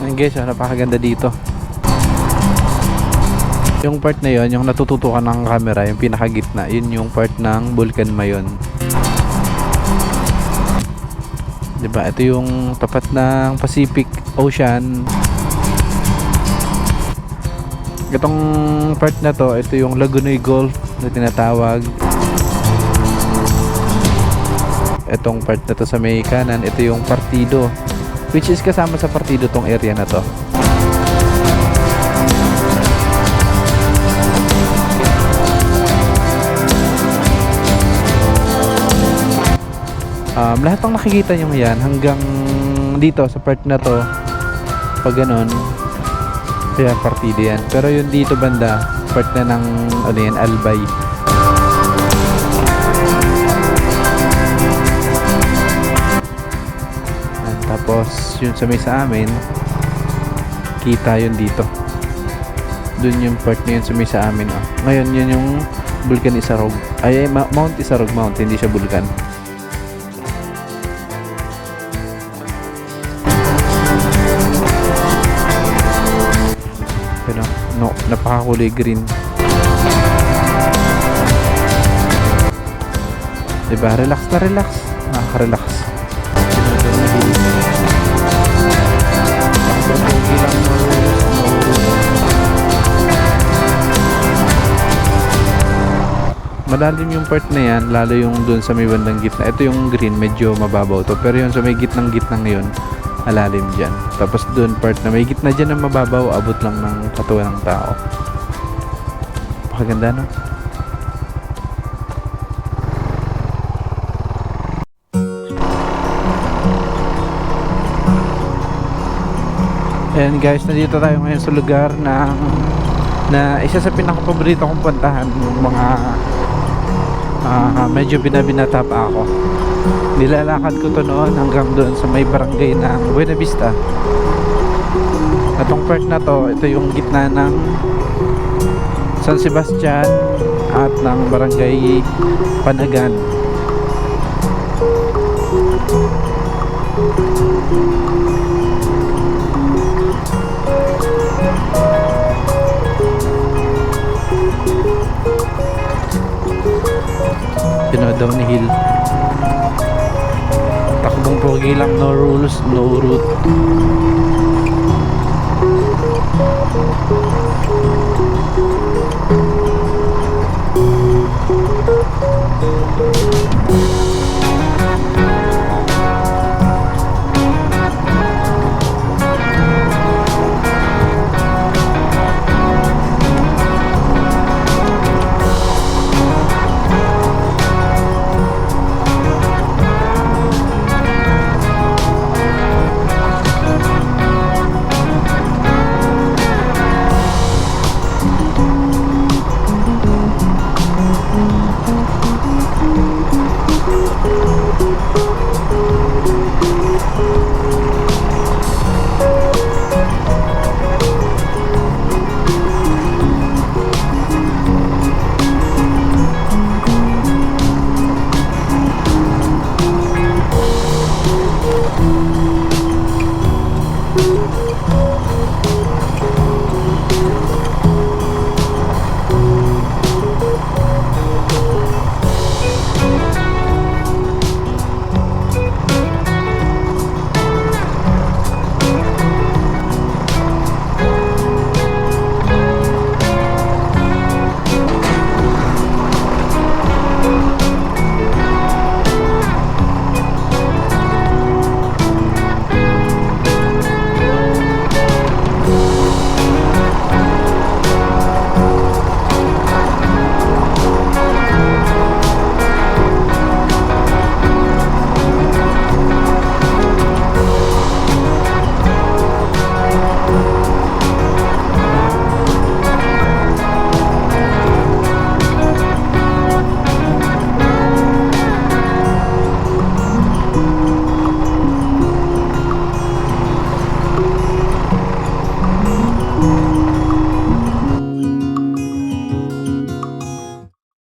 Ayun guys, napakaganda dito. Yung part na yon, yung natututukan ng camera, yung pinakagitna, yun yung part ng Bulkan Mayon. Diba? Ito yung tapat ng Pacific Ocean. Itong part na to, ito yung Lagunoy Gulf na tinatawag. Itong part na to sa may kanan, ito yung Partido, which is kasama sa Partido tong area na to. Lahat ng nakikita nyo yan hanggang dito sa part na to, pag ganun, kaya Partido yan. Pero yung dito banda, part na ng ano yan, Albay. Tapos yun sa may sa amin, kita yun dito. Dun yung part na yun sa may sa amin, oh. Ngayon yun yung Bulkan Isarog. Ay, Mount Isarog Mount, hindi siya Bulkan. Pero no, napakakulay green. Diba? Relax na relax. Nakaka-relax. Malalim yung part na yan, lalo yung dun sa may bandang gitna. Ito yung green, medyo mababaw to. Pero yung sa may gitnang ngayon, malalim dyan. Tapos dun part na may gitna dyan na mababaw, abot lang ng katawan ng tao. Pakaganda, no? Ayan guys, nandito tayo ngayon sa lugar na isa sa pinakapaborito kong puntahan ng mga medyo binabinata pa ako. Nilalakad ko to noon hanggang doon sa may barangay ng Buena Vista. Atong part na to, ito yung gitna ng San Sebastian at ng barangay Panagan. Pinadaw ni Hill. Takbong pogi lang, no rules, no route.